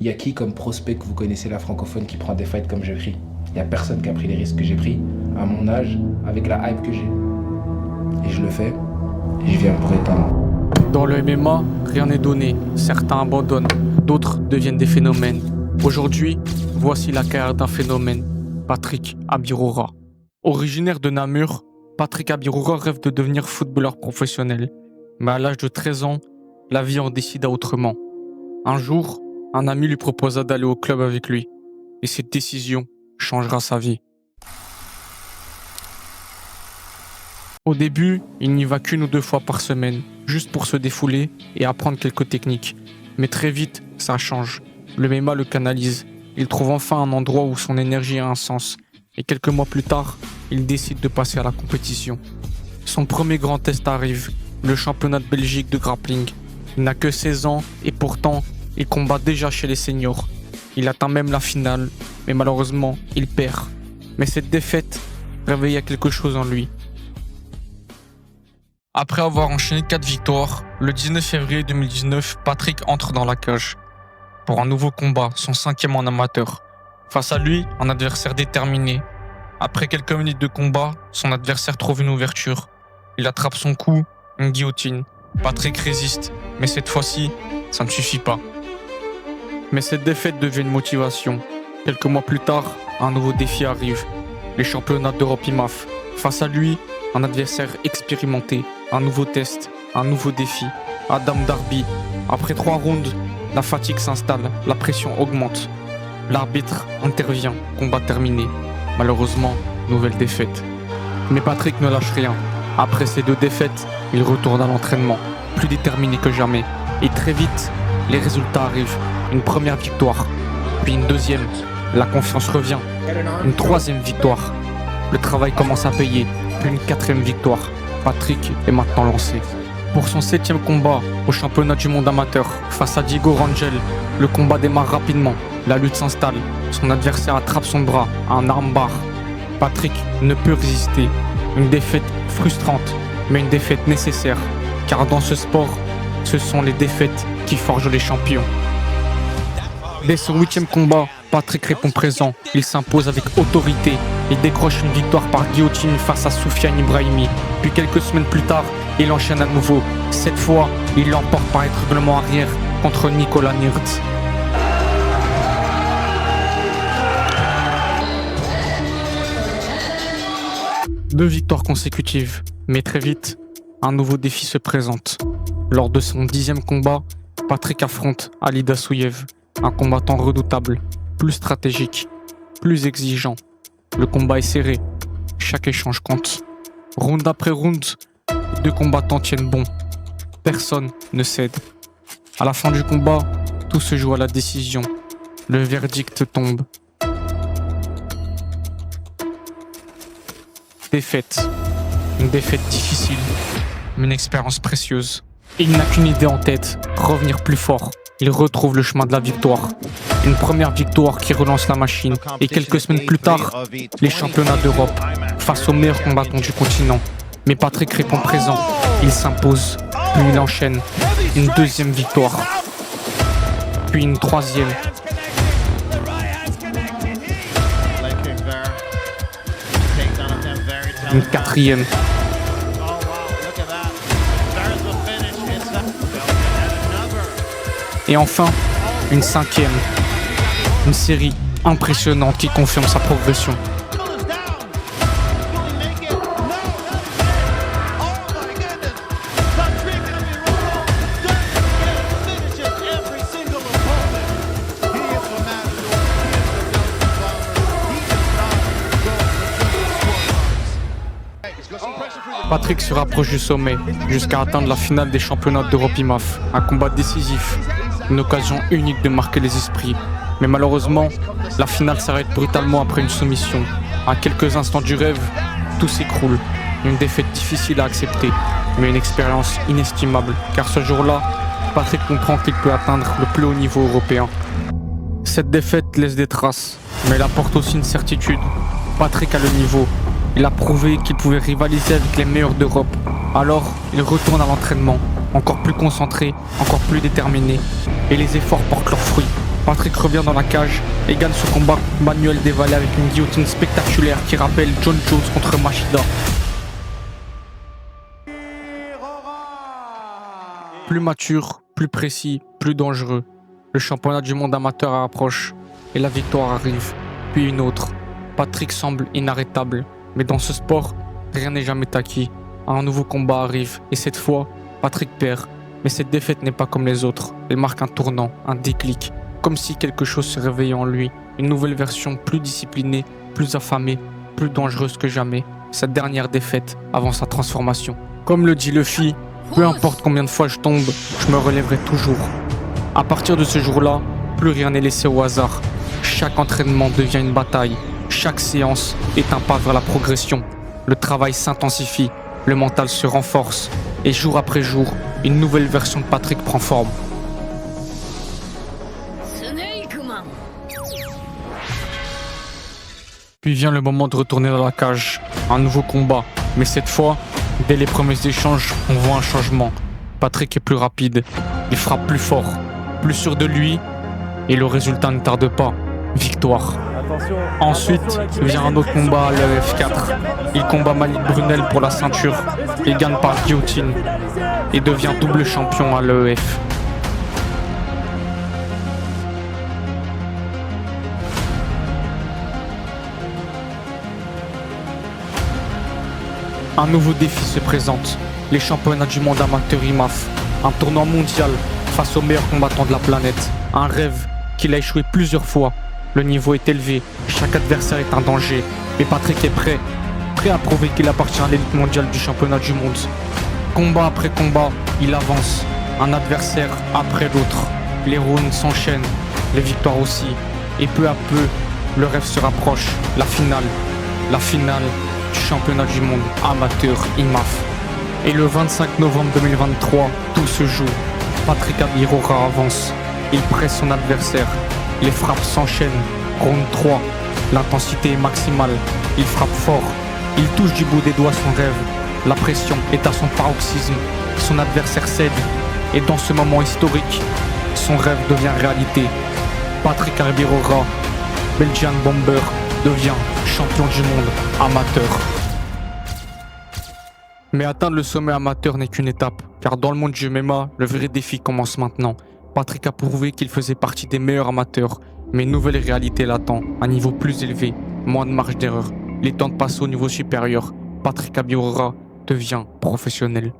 Il y a qui comme prospect que vous connaissez la francophone qui prend des fights comme j'ai pris? Il n'y a personne qui a pris les risques que j'ai pris à mon âge, avec la hype que j'ai. Et je le fais, et je viens pour éteindre. Dans le MMA, rien n'est donné. Certains abandonnent, d'autres deviennent des phénomènes. Aujourd'hui, voici la carrière d'un phénomène, Patrick Abirora. Originaire de Namur, Patrick Abirora rêve de devenir footballeur professionnel. Mais à l'âge de 13 ans, la vie en décida autrement. Un jour, un ami lui proposa d'aller au club avec lui. Et cette décision changera sa vie. Au début, il n'y va qu'une ou deux fois par semaine, juste pour se défouler et apprendre quelques techniques. Mais très vite, ça change. Le MMA le canalise. Il trouve enfin un endroit où son énergie a un sens. Et quelques mois plus tard, il décide de passer à la compétition. Son premier grand test arrive, le championnat de Belgique de grappling. Il n'a que 16 ans et pourtant, il combat déjà chez les seniors. Il atteint même la finale, mais malheureusement, il perd. Mais cette défaite réveilla quelque chose en lui. Après avoir enchaîné 4 victoires, le 19 février 2019, Patrick entre dans la cage. Pour un nouveau combat, son 5e en amateur. Face à lui, un adversaire déterminé. Après quelques minutes de combat, son adversaire trouve une ouverture. Il attrape son cou, une guillotine. Patrick résiste, mais cette fois-ci, ça ne suffit pas. Mais cette défaite devient une motivation. Quelques mois plus tard, un nouveau défi arrive. Les championnats d'Europe IMAF. Face à lui, un adversaire expérimenté. Un nouveau test, un nouveau défi. Adam Darby. Après 3 rounds, la fatigue s'installe, la pression augmente. L'arbitre intervient, combat terminé. Malheureusement, nouvelle défaite. Mais Patrick ne lâche rien. Après ces 2 défaites, il retourne à l'entraînement, plus déterminé que jamais. Et très vite, les résultats arrivent. Une première victoire, puis une deuxième. La confiance revient. Une 3e victoire. Le travail commence à payer, puis une 4e victoire. Patrick est maintenant lancé. Pour son 7e combat au championnat du monde amateur face à Diego Rangel, le combat démarre rapidement. La lutte s'installe. Son adversaire attrape son bras à un armbar. Patrick ne peut résister. Une défaite frustrante, mais une défaite nécessaire. Car dans ce sport, ce sont les défaites qui forgent les champions. Dès son 8e combat, Patrick répond présent. Il s'impose avec autorité. Il décroche une victoire par guillotine face à Soufiane Ibrahimi. Puis quelques semaines plus tard, il enchaîne à nouveau. Cette fois, il l'emporte par étranglement arrière contre Nicolas Nirtz. Deux victoires consécutives, mais très vite, un nouveau défi se présente. Lors de son 10e combat, Patrick affronte Ali Dassouyev, un combattant redoutable, plus stratégique, plus exigeant. Le combat est serré, chaque échange compte. Round après round, les 2 combattants tiennent bon. Personne ne cède. À la fin du combat, tout se joue à la décision. Le verdict tombe. Défaite. Une défaite difficile, mais une expérience précieuse. Il n'a qu'une idée en tête, revenir plus fort. Il retrouve le chemin de la victoire. Une première victoire qui relance la machine. Et quelques semaines plus tard, les championnats d'Europe, face aux meilleurs combattants du continent. Mais Patrick répond présent. Il s'impose, puis il enchaîne. Une 2e victoire, puis une 3e. Une 4e. Et enfin, une 5e. Une série impressionnante qui confirme sa progression. Patrick se rapproche du sommet jusqu'à atteindre la finale des championnats d'Europe IMAF. Un combat décisif, une occasion unique de marquer les esprits. Mais malheureusement, la finale s'arrête brutalement après une soumission. À quelques instants du rêve, tout s'écroule. Une défaite difficile à accepter, mais une expérience inestimable. Car ce jour-là, Patrick comprend qu'il peut atteindre le plus haut niveau européen. Cette défaite laisse des traces, mais elle apporte aussi une certitude. Patrick a le niveau. Il a prouvé qu'il pouvait rivaliser avec les meilleurs d'Europe. Alors, il retourne à l'entraînement, encore plus concentré, encore plus déterminé. Et les efforts portent leurs fruits. Patrick revient dans la cage et gagne ce combat manuel dévalé avec une guillotine spectaculaire qui rappelle John Jones contre Machida. Plus mature, plus précis, plus dangereux. Le championnat du monde amateur approche et la victoire arrive, puis une autre. Patrick semble inarrêtable, mais dans ce sport, rien n'est jamais acquis. Un nouveau combat arrive et cette fois, Patrick perd. Mais cette défaite n'est pas comme les autres. Elle marque un tournant, un déclic, comme si quelque chose se réveillait en lui. Une nouvelle version plus disciplinée, plus affamée, plus dangereuse que jamais. Sa dernière défaite avant sa transformation. Comme le dit Luffy, peu importe combien de fois je tombe, je me relèverai toujours. À partir de ce jour-là, plus rien n'est laissé au hasard. Chaque entraînement devient une bataille. Chaque séance est un pas vers la progression. Le travail s'intensifie, le mental se renforce. Et jour après jour, une nouvelle version de Patrick prend forme. Puis vient le moment de retourner dans la cage. Un nouveau combat. Mais cette fois, dès les premiers échanges, on voit un changement. Patrick est plus rapide. Il frappe plus fort, plus sûr de lui. Et le résultat ne tarde pas. Victoire. Ensuite vient un autre combat à l'EF 4. Il combat Malik Brunel pour la ceinture. Il gagne par guillotine et devient double champion à l'EF. Un nouveau défi se présente. Les championnats du monde amateur IMAF. Un tournoi mondial face aux meilleurs combattants de la planète. Un rêve qu'il a échoué plusieurs fois. Le niveau est élevé, chaque adversaire est un danger. Mais Patrick est prêt à prouver qu'il appartient à l'élite mondiale du championnat du monde. Combat après combat, il avance. Un adversaire après l'autre. Les rounds s'enchaînent, les victoires aussi. Et peu à peu, le rêve se rapproche. La finale du championnat du monde amateur IMAF. Et le 25 novembre 2023, tout se joue. Patrick Abirora avance. Il presse son adversaire. Les frappes s'enchaînent. Round 3. L'intensité est maximale. Il frappe fort. Il touche du bout des doigts son rêve. La pression est à son paroxysme. Son adversaire cède. Et dans ce moment historique, son rêve devient réalité. Patrick Abirora, Belgian Bomber, devient champion du monde amateur. Mais atteindre le sommet amateur n'est qu'une étape. Car dans le monde du MMA, le vrai défi commence maintenant. Patrick a prouvé qu'il faisait partie des meilleurs amateurs, mais une nouvelle réalité l'attend, un niveau plus élevé, moins de marge d'erreur. Il est temps de passer au niveau supérieur. Patrick Abirora devient professionnel.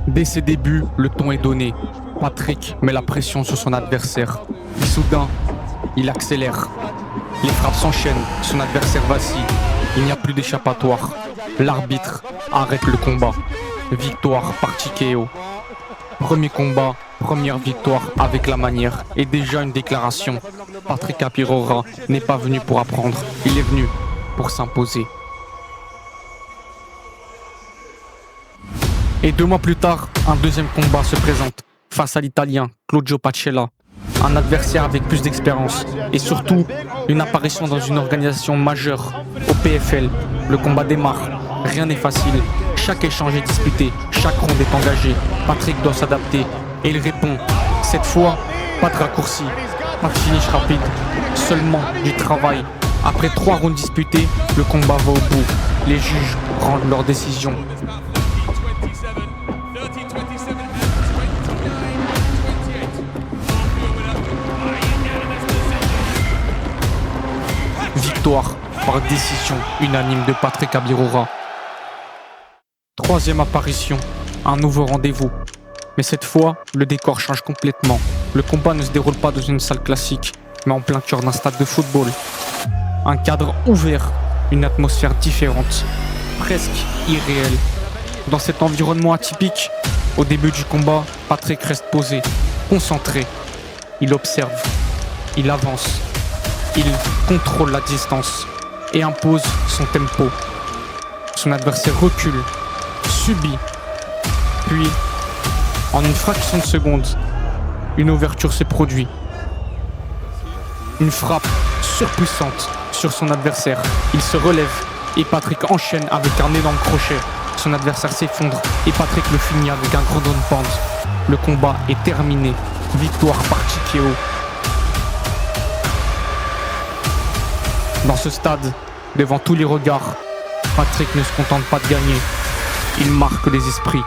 Dès ses débuts, le ton est donné. Patrick met la pression sur son adversaire. Et soudain, il accélère. Les frappes s'enchaînent, son adversaire vacille. Il n'y a plus d'échappatoire. L'arbitre arrête le combat. Victoire par TKO. Premier combat, première victoire avec la manière et déjà une déclaration. Patrick Abirora n'est pas venu pour apprendre, il est venu pour s'imposer. Et 2 mois plus tard, un deuxième combat se présente face à l'Italien Claudio Pacella. Un adversaire avec plus d'expérience et surtout une apparition dans une organisation majeure au PFL. Le combat démarre, rien n'est facile. Chaque échange est disputé, chaque ronde est engagé. Patrick doit s'adapter et il répond. Cette fois, pas de raccourci, pas de finish rapide, seulement du travail. Après 3 rounds disputés, le combat va au bout. Les juges rendent leur décision. Victoire par décision unanime de Patrick Abirora. 3e apparition, un nouveau rendez-vous. Mais cette fois, le décor change complètement. Le combat ne se déroule pas dans une salle classique, mais en plein cœur d'un stade de football. Un cadre ouvert, une atmosphère différente, presque irréelle. Dans cet environnement atypique, au début du combat, Patrick reste posé, concentré. Il observe, il avance, il contrôle la distance et impose son tempo. Son adversaire recule, subit, puis, en une fraction de seconde, une ouverture se produit. Une frappe surpuissante sur son adversaire. Il se relève et Patrick enchaîne avec un énorme crochet. Son adversaire s'effondre et Patrick le finit avec un gros down pound. Le combat est terminé. victoire par TKO. Dans ce stade, devant tous les regards, Patrick ne se contente pas de gagner. Il marque les esprits.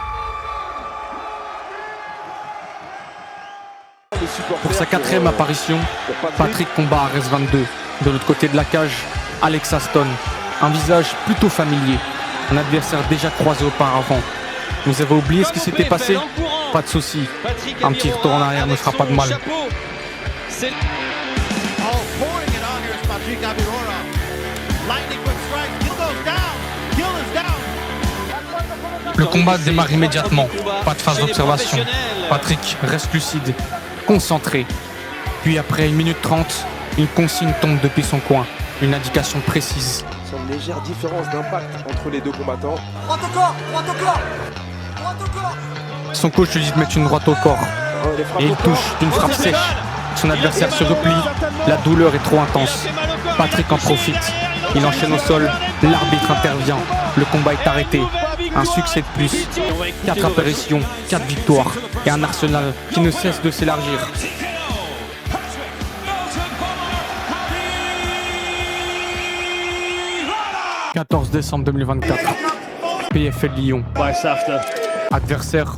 Pour sa 4e apparition, Patrick combat à RS22. De l'autre côté de la cage, Alex Aston. Un visage plutôt familier. Un adversaire déjà croisé auparavant. Vous avez oublié ce qui s'était passé? Pas de souci. Un petit retour en arrière ne fera pas de mal. Le combat démarre immédiatement. Pas de phase d'observation. Patrick reste lucide, concentré. Puis après 1 minute 30, une consigne tombe depuis son coin. Une indication précise. Une légère différence d'impact entre les deux combattants. Droite au corps, droite au corps, droite au corps. Son coach lui dit de mettre une droite au corps. Et il touche d'une frappe sèche. Son adversaire se replie. La douleur est trop intense. Patrick en profite. Il enchaîne au sol. L'arbitre intervient. Le combat est arrêté. Un succès de plus. 4 apparitions, 4 victoires. Et un arsenal qui ne cesse de s'élargir. 14 décembre 2024. PFL Lyon. Adversaire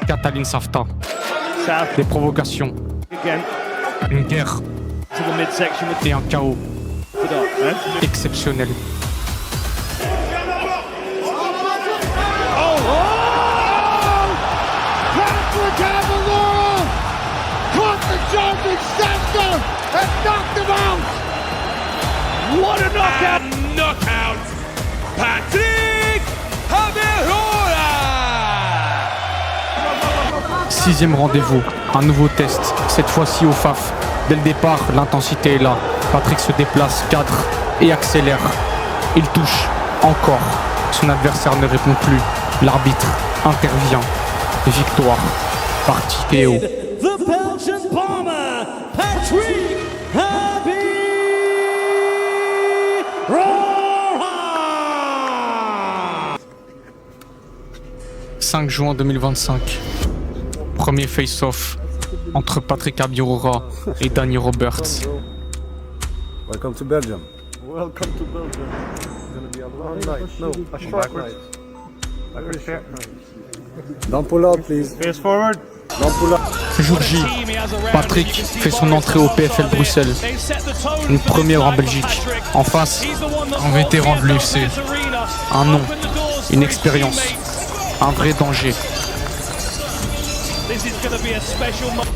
Catalin Safta. Des provocations. Une guerre. Et un chaos exceptionnel. What a knockout! Knockout! Patrick Abirola! 6e rendez-vous, un nouveau test, cette fois-ci au FAF. Dès le départ, l'intensité est là. Patrick se déplace, cadre et accélère. Il touche encore. Son adversaire ne répond plus. L'arbitre intervient. Victoire par TKO. The Belgian bomber, Patrick Abirola! 5 juin 2025. Premier face-off entre Patrick Abirola et Danny Roberts. Welcome to Belgium. Welcome to Belgium. No, a short night. Don't pull out, please. Face forward. Don't pull out. Jour J, Patrick fait son entrée au PFL Bruxelles. Une première en Belgique. En face, un vétéran de l'UFC. Un nom, une expérience, un vrai danger. This is going to be a special moment.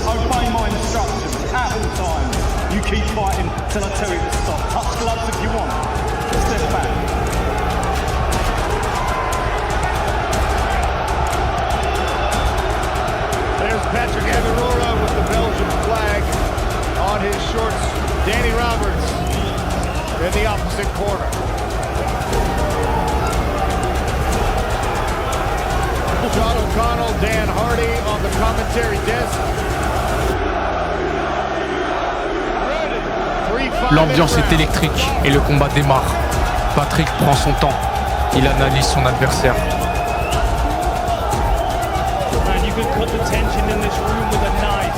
Obey my instructions at all times. You keep fighting till I tell you to stop. Touch gloves if you want. Step back. There's Patrick Abirola with the Belgian flag on his shorts. Danny Roberts in the opposite corner. John O'Connell, Dan Hardy on the commentary desk. L'ambiance est électrique et le combat démarre. Patrick prend son temps. Il analyse son adversaire. And you could cut the tension in this room with a knife.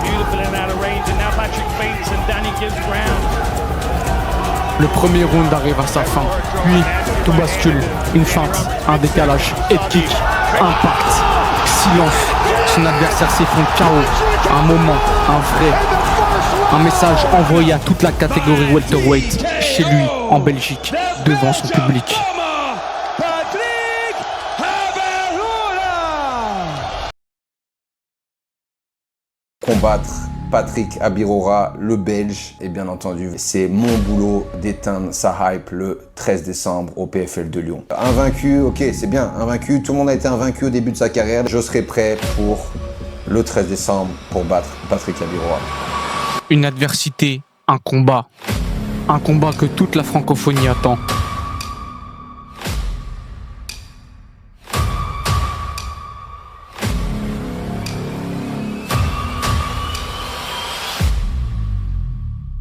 Beautiful and out of range. And now Patrick feints and Danny gives ground. Le premier round arrive à sa fin. Puis, tout bascule. Une feinte, un décalage, head kick, impact, silence. Son adversaire s'effondre KO. Un moment, un vrai. Un message envoyé à toute la catégorie welterweight, chez lui, en Belgique, devant son public. Patrick Abirola! Combattre Patrick Abirola, le Belge, et bien entendu, c'est mon boulot d'éteindre sa hype le 13 décembre au PFL de Lyon. Invaincu, ok, c'est bien, invaincu, tout le monde a été invaincu au début de sa carrière. Je serai prêt pour le 13 décembre pour battre Patrick Abirola. Une adversité, un combat que toute la francophonie attend.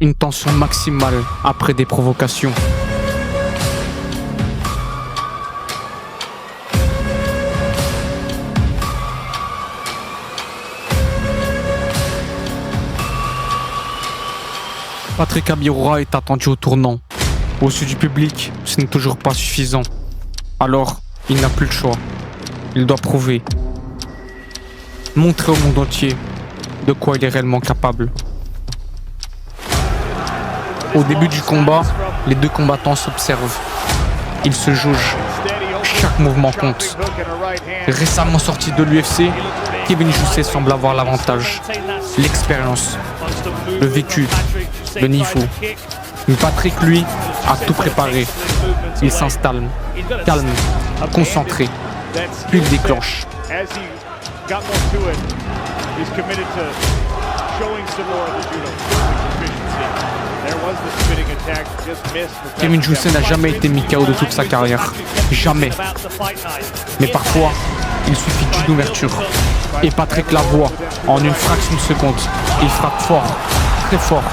Une tension maximale après des provocations. Patrick Abirora est attendu au tournant. Aux yeux du public, ce n'est toujours pas suffisant. Alors, il n'a plus le choix. Il doit prouver. Montrer au monde entier de quoi il est réellement capable. Au début du combat, les deux combattants s'observent. Ils se jaugent. Chaque mouvement compte. Récemment sorti de l'UFC, Kevin Jousset semble avoir l'avantage. L'expérience, le vécu, le niveau. Mais Patrick, lui, a tout préparé. Il s'installe, calme, concentré. Puis il déclenche. Kevin Jousset n'a jamais été mis KO de toute sa carrière. Jamais. Mais parfois, il suffit d'une ouverture. Et Patrick la voit en une fraction de seconde. Il frappe fort, très fort.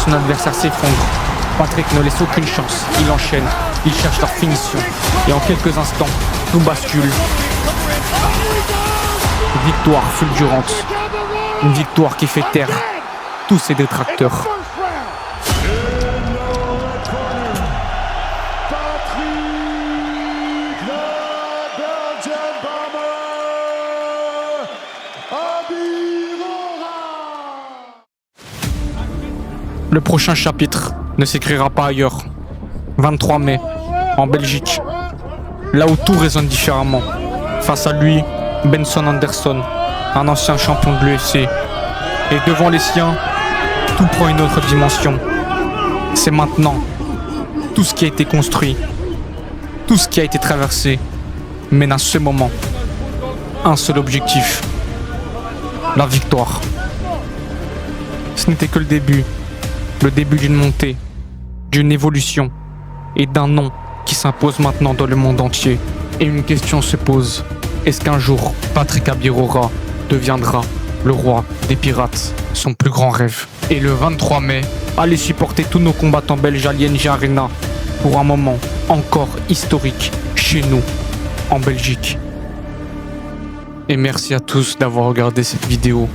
Son adversaire s'effondre. Patrick ne laisse aucune chance. Il enchaîne. Il cherche leur finition. Et en quelques instants, tout bascule. Victoire fulgurante. Une victoire qui fait taire tous ses détracteurs. Le prochain chapitre ne s'écrira pas ailleurs. 23 mai, en Belgique. Là où tout résonne différemment. Face à lui, Benson Anderson, un ancien champion de l'UFC. Et devant les siens, tout prend une autre dimension. C'est maintenant. Tout ce qui a été construit, tout ce qui a été traversé, mène à ce moment. Un seul objectif. La victoire. Ce n'était que le début d'une montée, d'une évolution et d'un nom qui s'impose maintenant dans le monde entier. Et une question se pose, est-ce qu'un jour Patrick Abirora deviendra le roi des pirates, son plus grand rêve? Et le 23 mai, allez supporter tous nos combattants belges à l'ING Arena pour un moment encore historique chez nous, en Belgique. Et merci à tous d'avoir regardé cette vidéo.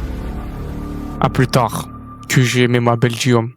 A plus tard, que j'ai aimé ma Belgium.